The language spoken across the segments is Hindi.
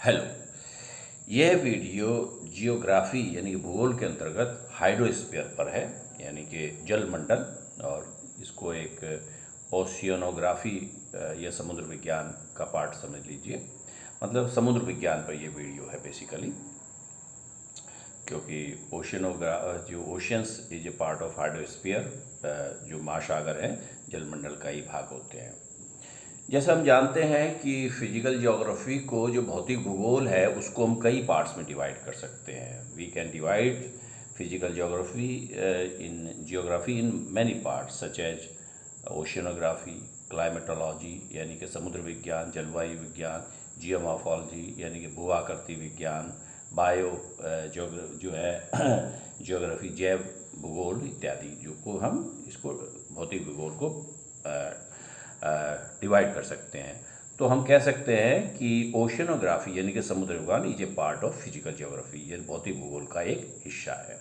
हेलो। यह वीडियो जियोग्राफी यानी कि भूगोल के अंतर्गत हाइड्रोस्फीयर पर है, यानी कि जलमंडल, और इसको एक ओशियनोग्राफी या समुद्र विज्ञान का पार्ट समझ लीजिए। मतलब समुद्र विज्ञान पर यह वीडियो है बेसिकली, क्योंकि जो oceans is a part of hydrosphere, जो महासागर हैं जलमंडल का ही भाग होते हैं। जैसे हम जानते हैं कि फिजिकल ज्योग्राफी को, जो भौतिक भूगोल है, उसको हम कई पार्ट्स में डिवाइड कर सकते हैं। We can divide physical geography in many parts such as oceanography, climatology यानी कि समुद्र विज्ञान, जलवायु विज्ञान, जियोमॉर्फोलॉजी यानी कि भू आकृति विज्ञान, बायो जो है ज्योग्राफी, जैव भूगोल इत्यादि, जो को हम इसको भौतिक भूगोल को डिवाइड कर सकते हैं। तो हम कह सकते हैं कि ओशियनोग्राफी यानी कि समुद्र विज्ञान is a part of physical geography, ये भौतिक भूगोल का एक हिस्सा है।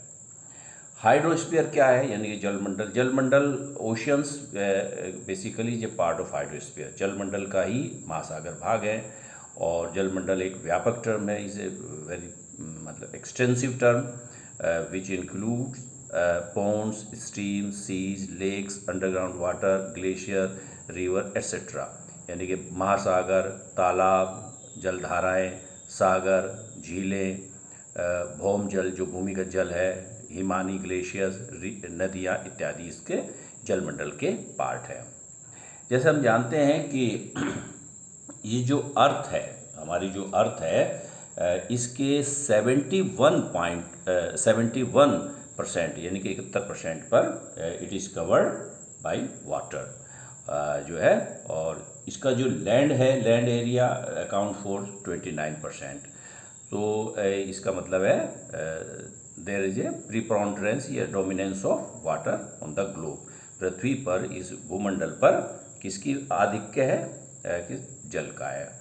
हाइड्रोस्फीयर क्या है, यानी कि जलमंडल। जलमंडल oceans basically is a part of hydrosphere, जलमंडल का ही महासागर भाग है। और जलमंडल एक व्यापक टर्म है, इज ए वेरी मतलब extensive term which include ponds, streams, seas, lakes, underground water, glacier, river etcetera, यानी कि महासागर, तालाब, जलधाराएं, सागर, झीलें, भौम जल जो भूमिगत जल है, हिमानी ग्लेशियर्स, नदियाँ इत्यादि इसके जलमंडल के पार्ट हैं। जैसे हम जानते हैं कि ये जो अर्थ है, हमारी जो अर्थ है, इसके 71% यानी कि 71% पर it is covered by water जो है, और इसका जो लैंड है, लैंड एरिया अकाउंट फॉर 29%। तो इसका मतलब है देयर इज ए प्रीपोंडरेंस या dominance of water on the globe. पृथ्वी पर, इस भूमंडल पर किसकी आधिक्य है? कि जल का है।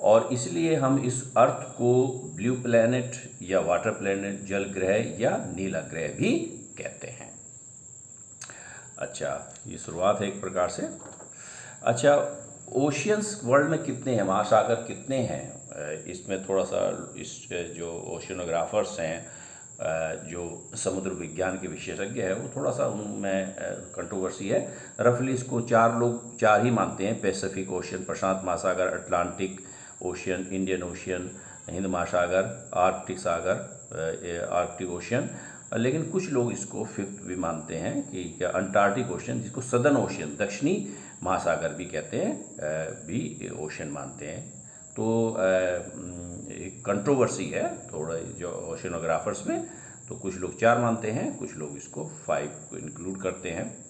और इसलिए हम इस अर्थ को ब्लू प्लैनेट या वाटर प्लैनेट, जल ग्रह या नीला ग्रह भी कहते हैं। अच्छा, ये शुरुआत है एक प्रकार से। अच्छा, ओशियंस वर्ल्ड में कितने हैं, महासागर कितने हैं? इसमें थोड़ा सा इस जो ओशियनोग्राफर्स हैं, जो समुद्र विज्ञान के विशेषज्ञ हैं, वो थोड़ा सा उनमें कंट्रोवर्सी है। रफली इसको चार ही मानते हैं: पैसिफिक ओशियन, प्रशांत महासागर, Atlantic ocean, Indian ocean, Hind महासागर, आर्कटिक सागर, आर्कटिक ओशियन। लेकिन कुछ लोग इसको फिफ्थ भी मानते हैं कि क्या अंटार्कटिक ओशियन, जिसको सदर्न ओशियन, दक्षिणी महासागर भी कहते हैं, भी ओशियन मानते हैं। तो एक कंट्रोवर्सी है थोड़ा जो ओशियनोग्राफर्स में। तो कुछ लोग 4 मानते हैं, कुछ लोग इसको 5 को इंक्लूड करते हैं।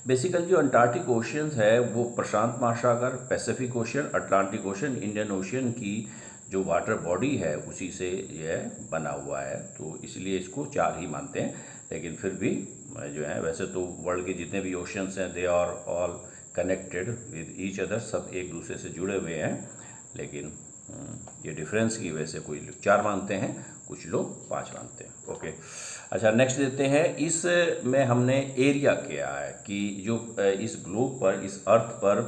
बेसिकली जो अंटार्कटिक ओशियंस है वो प्रशांत महासागर, Pacific ocean, Atlantic ocean, Indian ocean की जो वाटर बॉडी है उसी से यह बना हुआ है। तो इसलिए इसको 4 ही मानते हैं। लेकिन फिर भी जो है, वैसे तो वर्ल्ड के जितने भी ओशियंस हैं they are all connected with each other, सब एक दूसरे से जुड़े हुए हैं। लेकिन ये डिफरेंस की वजह से कोई लोग 4 मानते हैं, कुछ लोग 5 मानते हैं। ओके, अच्छा, नेक्स्ट देते हैं। इस में हमने एरिया किया है कि जो इस ग्लोब पर, इस अर्थ पर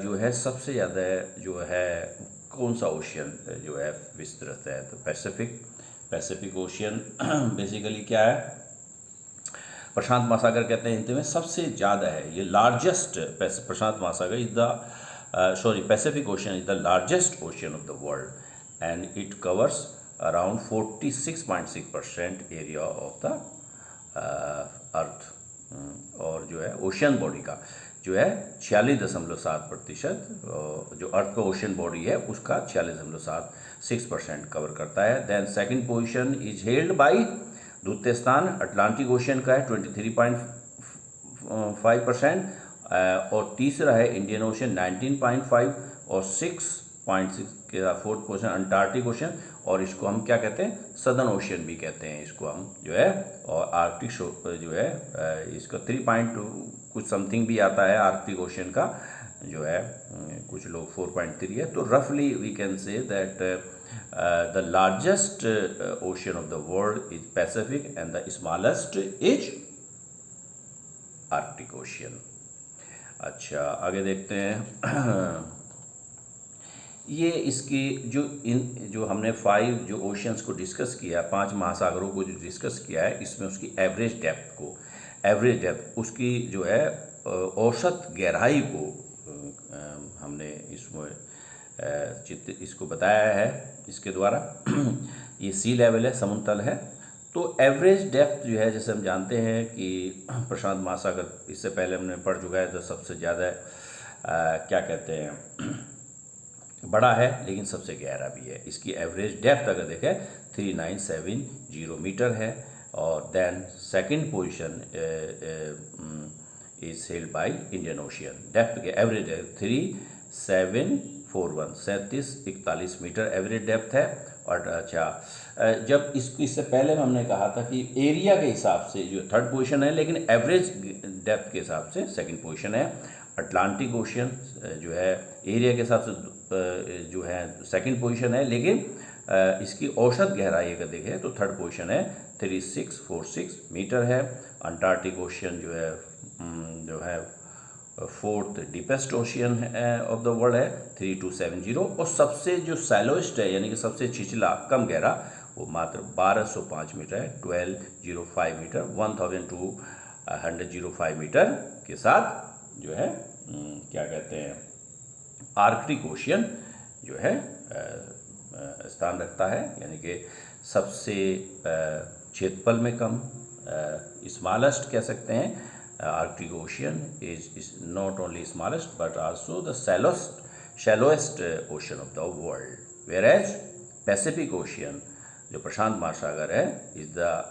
जो है सबसे ज़्यादा जो है कौन सा ओशियन जो है विस्तृत है? तो पैसिफिक ओशियन बेसिकली क्या है? प्रशांत महासागर कहते हैं हिंदी में, सबसे ज़्यादा है ये, लार्जेस्ट। प्रशांत महासागर is the Pacific ocean is the largest ocean of the world and it covers around 46.6% area of the earth. और जो है ओशियन बॉडी का जो है 46.7%, जो अर्थ का ओशियन बॉडी है उसका 46.6% कवर करता है। Then second position is held by, द्वितीय स्थान अटलांटिक ओशियन का है 23.5%, और तीसरा है इंडियन ओशियन 19.5, और 6.6 के फोर्थ पोजीशन अंटार्कटिक ओशियन, और इसको हम क्या कहते हैं? सदर्न ओशियन भी कहते हैं इसको हम जो है। और आर्कटिक जो है इसका 3 कुछ समथिंग भी आता है, आर्कटिक ओशियन का जो है कुछ लोग 4.3 है। तो रफली we can say that the largest ocean of the world is Pacific and the smallest is Arctic ocean. अच्छा, आगे देखते हैं। ये इसकी जो हमने 5 जो ओशियंस को डिस्कस किया, 5 महासागरों को जो डिस्कस किया है, इसमें उसकी एवरेज डेप्थ उसकी जो है औसत गहराई को हमने इसमें इसको बताया है इसके द्वारा। ये सी लेवल है, समुद्र तल है। तो एवरेज डेप्थ जो है, जैसे हम जानते हैं कि प्रशांत महासागर, इससे पहले हमने पढ़ चुका है, तो सबसे ज़्यादा क्या कहते हैं, बड़ा है लेकिन सबसे गहरा भी है। इसकी एवरेज डेप्थ अगर देखें 3970 मीटर है। और then second position is held by Indian ocean. Depth के एवरेज 3741 मीटर एवरेज डेप्थ है। और अच्छा, जब इससे पहले हमने कहा था कि एरिया के हिसाब से जो थर्ड पोजीशन है, लेकिन एवरेज डेप्थ के हिसाब से सेकंड पोजीशन है। अटलांटिक ओशियन जो है एरिया के हिसाब से जो है सेकंड पोजीशन है, लेकिन इसकी औसत गहराई अगर देखें तो थर्ड पोजीशन है, 3646 मीटर है। अंटार्कटिक ओशियन जो है fourth deepest ocean of the world है, 3270। और सबसे जो सैलोइस्ट है, यानी कि सबसे छिछला कम गहरा, वो मात्र 1205 मीटर है, 1205 मीटर, 1205 मीटर के साथ जो है क्या कहते हैं, आर्कटिक ओशियन जो है स्थान रखता है। यानी कि सबसे क्षेत्रफल में कम, स्मॉलेस्ट कह सकते हैं। Arctic Ocean is not only smallest but also the shallowest ocean of the world, whereas Pacific Ocean जो प्रशांत महासागर है is the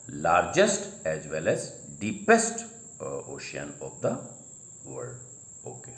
largest as well as deepest ocean of the world. Okay.